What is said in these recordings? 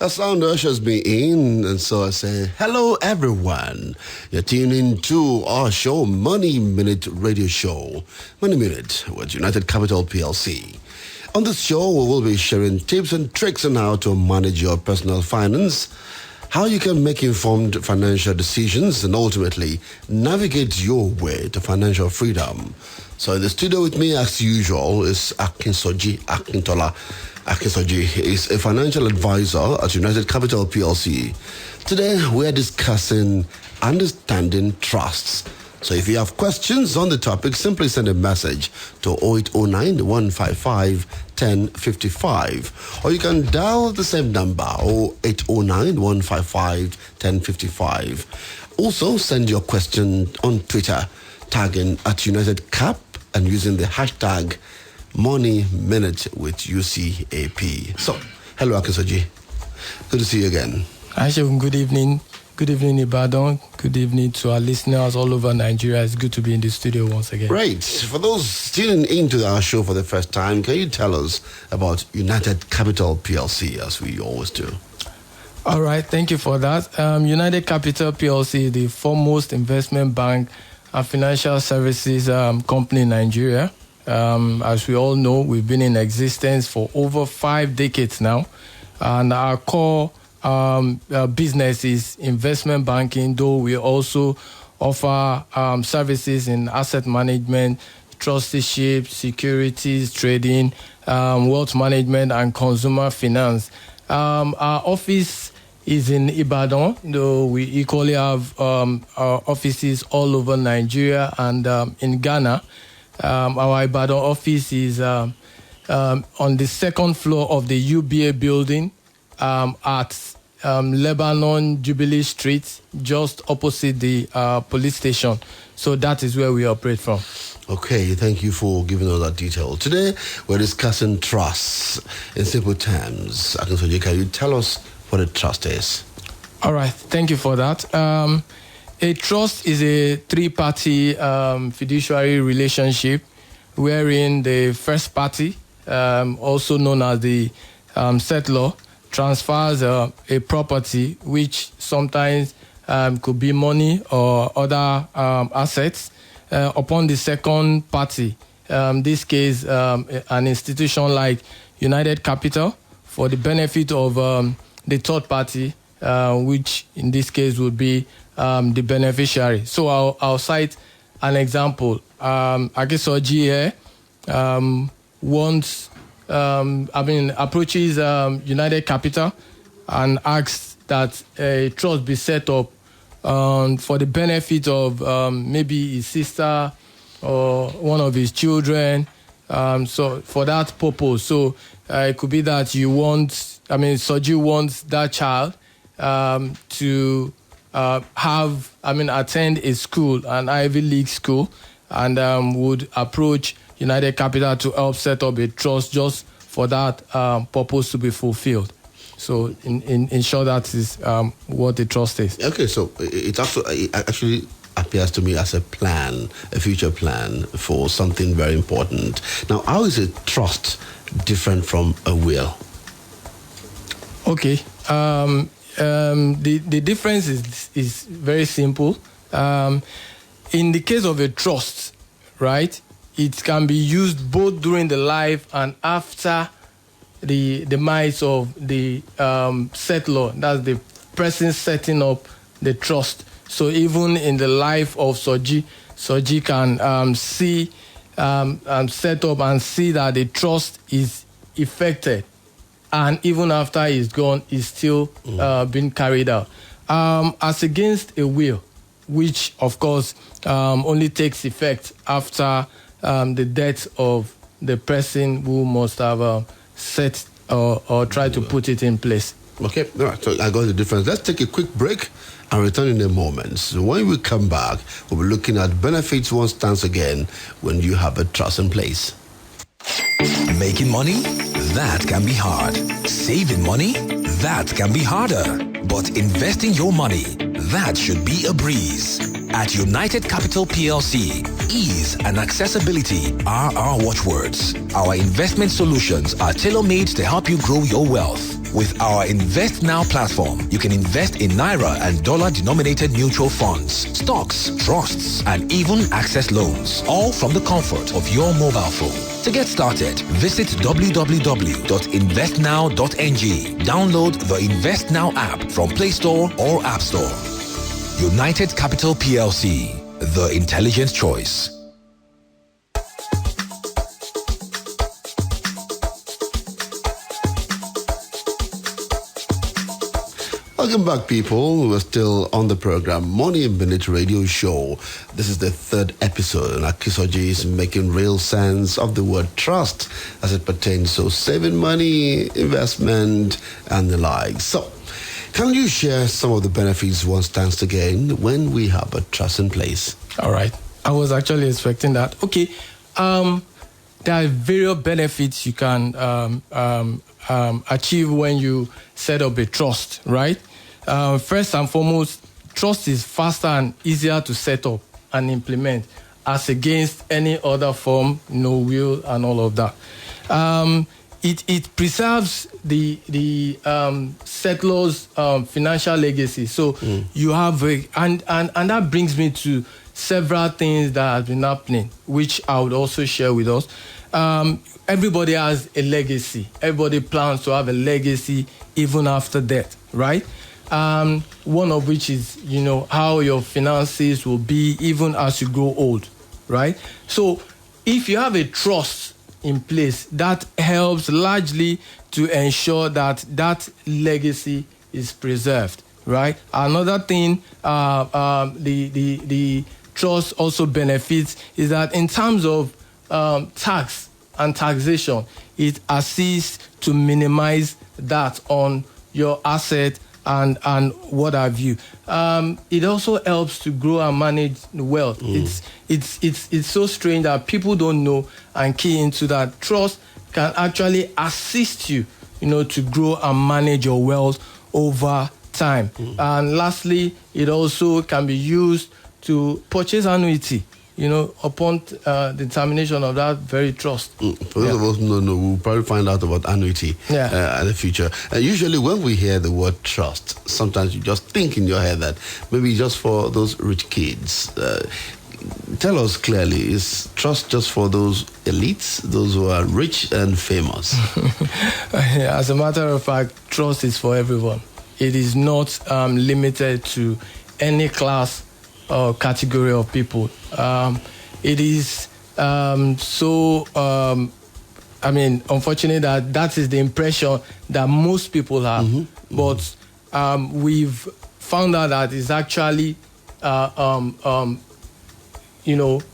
A sound ushers me in, and so I say, hello everyone. You're tuning to our show, Money Minute Radio Show. Money Minute with United Capital Plc. On this show, we will be sharing tips and tricks on how to manage your personal finance, how you can make informed financial decisions, and ultimately navigate your way to financial freedom. So in the studio with me, as usual, is Akinsoji Akintola. Akinsoji is a financial advisor at United Capital Plc. Today, we are discussing understanding trusts. So if you have questions on the topic, simply send a message to 0809 155 1055. Or you can dial the same number, 0809 155 1055. Also, send your question on Twitter, tagging at United Cap and using the hashtag Money Minute with UCAP. So, hello Akinsoji. Good to see you again. Hi, Shevin. Good evening. Good evening, Ibadan. Good evening to our listeners all over Nigeria. It's good to be in the studio once again. Great. For those tuning into our show for the first time, can you tell us about United Capital PLC, as we always do? All right. Thank you for that. United Capital PLC is the foremost investment bank and financial services company in Nigeria. As we all know, we've been in existence for over 5 decades now, and our core business is investment banking, though we also offer services in asset management, trusteeship, securities, trading, wealth management, and consumer finance. Our office is in Ibadan, though we equally have our offices all over Nigeria and in Ghana. Our Ibadan office is on the second floor of the UBA building at Lebanon Jubilee Street, just opposite the police station. So that is where we operate from. Okay, thank you for giving all that detail. Today, we're discussing trusts in simple terms. Akinsoji, can you tell us what a trust is? All right, thank you for that. A trust is a three-party fiduciary relationship wherein the first party, also known as the settlor, transfers a property, which sometimes could be money or other assets, upon the second party. This case, an institution like United Capital, for the benefit of the third party, which in this case would be the beneficiary. So I'll cite an example. Akinsoji approaches United Capital and asks that a trust be set up for the benefit of maybe his sister or one of his children. So for that purpose, so it could be that Soji wants that child to attend a school, an Ivy League school, and would approach United Capital to help set up a trust just for that purpose to be fulfilled. So in short, that is what the trust is. Okay, so it actually appears to me as a plan, a future plan for something very important. Now, how is a trust different from a will? Okay. The difference is very simple. In the case of a trust, right, it can be used both during the life and after the demise of the settlor. That's the person setting up the trust. So even in the life of Soji can see set up and see that the trust is effected. And even after he's gone, it's still being carried out. As against a will, which, of course, only takes effect after the death of the person who must have set or tried to put it in place. Okay, all right, so I got the difference. Let's take a quick break and return in a moment. So when we come back, we'll be looking at benefits one stands again when you have a trust in place. Making money? That can be hard. Saving money? That can be harder. But investing your money? That should be a breeze. At United Capital PLC, ease and accessibility are our watchwords. Our investment solutions are tailor-made to help you grow your wealth. With our Invest Now platform, you can invest in Naira and dollar-denominated mutual funds, stocks, trusts, and even access loans, all from the comfort of your mobile phone. To get started, visit www.investnow.ng. Download the Invest Now app from Play Store or App Store. United Capital Plc, the intelligent choice. Welcome back, people. We're still on the program Money Minute Radio Show. This is the third episode, and Akinsoji is making real sense of the word trust as it pertains to saving money, investment, and the like. So, can you share some of the benefits one stands to gain when we have a trust in place? All right. I was actually expecting that. Okay. There are various benefits you can achieve when you set up a trust, right? First and foremost, trust is faster and easier to set up and implement as against any other form, will and all of that. It preserves the settlers' financial legacy. So you have and that brings me to several things that have been happening, which I would also share with us. Everybody has a legacy. Everybody plans to have a legacy even after death, right? One of which is, how your finances will be even as you grow old, right? So if you have a trust in place, that helps largely to ensure that that legacy is preserved, right? Another thing the trust also benefits is that in terms of tax and taxation, it assists to minimize that on your asset and what have you. It also helps to grow and manage wealth. It's so strange that people don't know and key into that. Trust can actually assist you, to grow and manage your wealth over time. And lastly, it also can be used to purchase annuity, upon the termination of that very trust. For those of us who don't know, we'll probably find out about annuity in the future. Usually when we hear the word trust, sometimes you just think in your head that maybe just for those rich kids. Tell us clearly, is trust just for those elites, those who are rich and famous? As a matter of fact, trust is for everyone. It is not limited to any class or category of people. It is unfortunate that is the impression that most people have. But we've found out that it's actually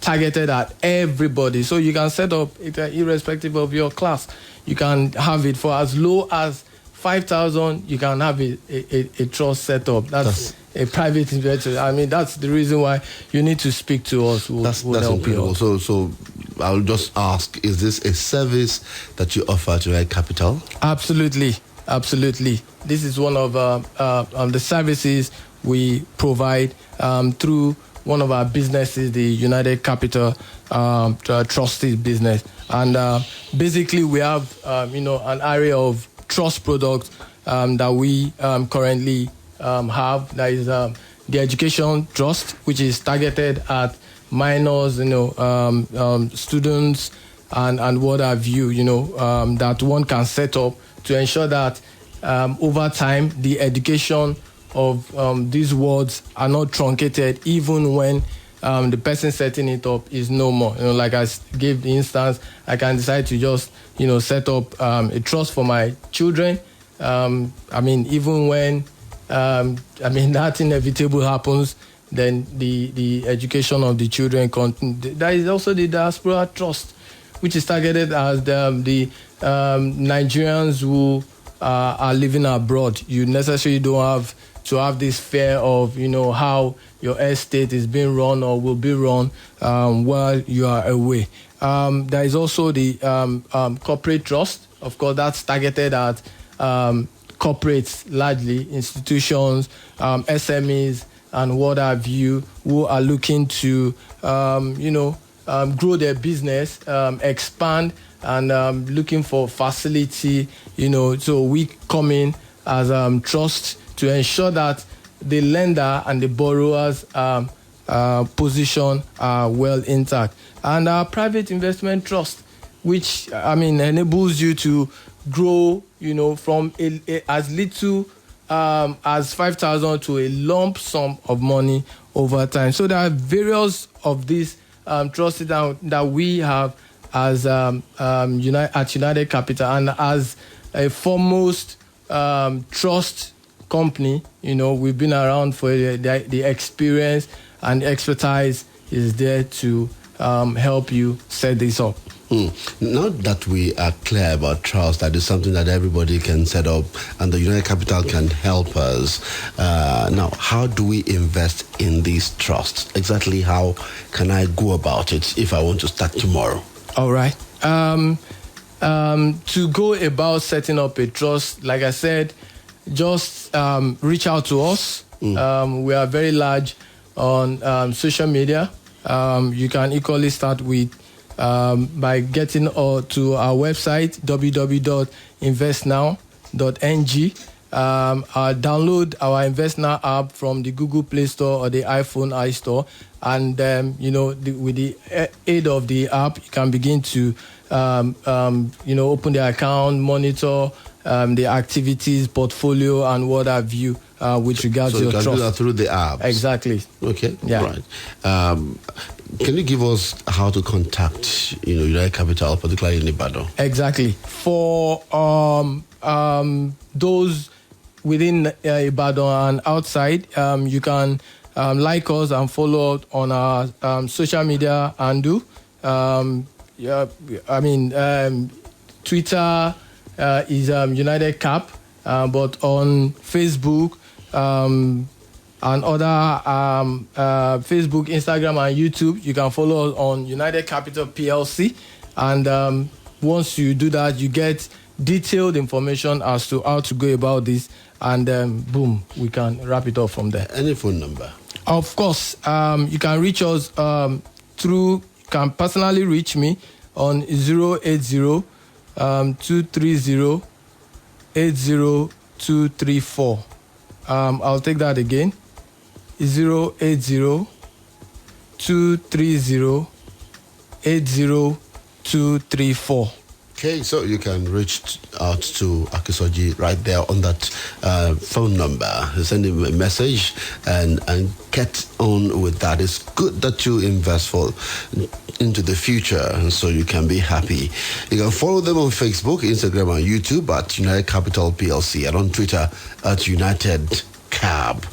targeted at everybody. So you can set up it irrespective of your class. You can have it for as low as 5,000. You can have a trust set up. That's a private investor. That's the reason why you need to speak to us. That's incredible. So I'll just ask: is this a service that you offer to United Capital? Absolutely. This is one of the services we provide through one of our businesses, the United Capital Trustee business, and basically we have an area of trust products that we currently have. That is the education trust, which is targeted at minors, students, and what have you, that one can set up to ensure that over time the education of these wards are not truncated, even when the person setting it up is no more. Like I gave the instance, I can decide to just, set up a trust for my children. Even when, that inevitable happens, then the education of the children continue. There is also the diaspora trust, which is targeted as the Nigerians who are living abroad. You necessarily don't have to have this fear of, how your estate is being run or will be run while you are away. There is also the corporate trust. Of course, that's targeted at corporates, largely institutions, SMEs, and what have you, who are looking to, grow their business, expand, and looking for facility, so we come in as trust to ensure that the lender and the borrower's position are well intact. And our private investment trust, which enables you to grow, from as little as 5,000 to a lump sum of money over time. So there are various of these trusts that we have as at United Capital, and as a foremost trust company, we've been around for the experience and expertise is there to help you set this up. Now that we are clear about trust, that is something that everybody can set up and the United Capital can help us. Now, how do we invest in these trusts? Exactly how can I go about it if I want to start tomorrow? All right. To go about setting up a trust, like I said, just reach out to us. We are very large on social media. You can equally start with by getting to our website, www.investnow.ng. Download our InvestNow app from the Google Play Store or the iPhone iStore, and with the aid of the app, you can begin to open the account, monitor the activities, portfolio, and what have you with regards to your trust. So you can do that through the app. Exactly. Okay. Yeah. Right. Can you give us how to contact United Capital, particularly in Ibadan? Exactly. For those within Ibadan and outside, you can like us and follow on our social media handle. Twitter is United Cap, but on Facebook and other Facebook, Instagram, and YouTube, you can follow us on United Capital Plc. And once you do that, you get detailed information as to how to go about this. And boom, we can wrap it up from there. Any phone number? Of course. You can reach us you can personally reach me on 080 230 80234. I'll take that again. 080 230 80234. Okay, so you can reach out to Akinsoji right there on that phone number. Send him a message and get on with that. It's good that you invest into the future, and so you can be happy. You can follow them on Facebook, Instagram, and YouTube at United Capital PLC, and on Twitter at United Cab.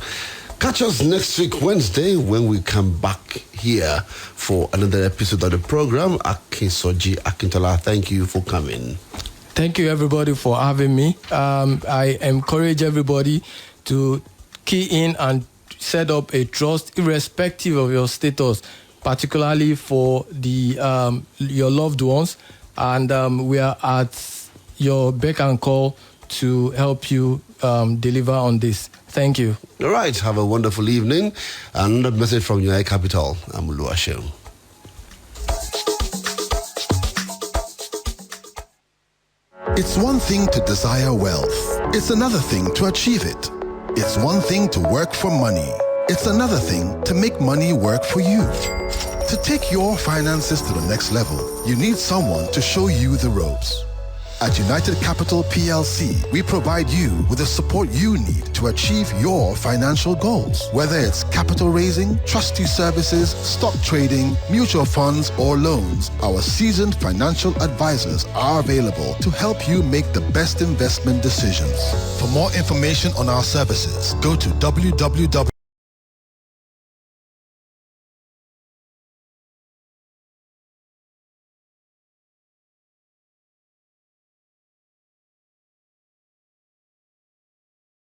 Catch us next week, Wednesday, when we come back here for another episode of the program. Akinsoji Akintola, thank you for coming. Thank you, everybody, for having me. I encourage everybody to key in and set up a trust, irrespective of your status, particularly for your loved ones. And we are at your beck and call to help you deliver on this. Thank you. All right. Have a wonderful evening. Another message from United Capital. I'm Oluwaseun. It's one thing to desire wealth. It's another thing to achieve it. It's one thing to work for money. It's another thing to make money work for you. To take your finances to the next level, you need someone to show you the ropes. At United Capital PLC, we provide you with the support you need to achieve your financial goals. Whether it's capital raising, trustee services, stock trading, mutual funds, or loans, our seasoned financial advisors are available to help you make the best investment decisions. For more information on our services, go to www.united.ng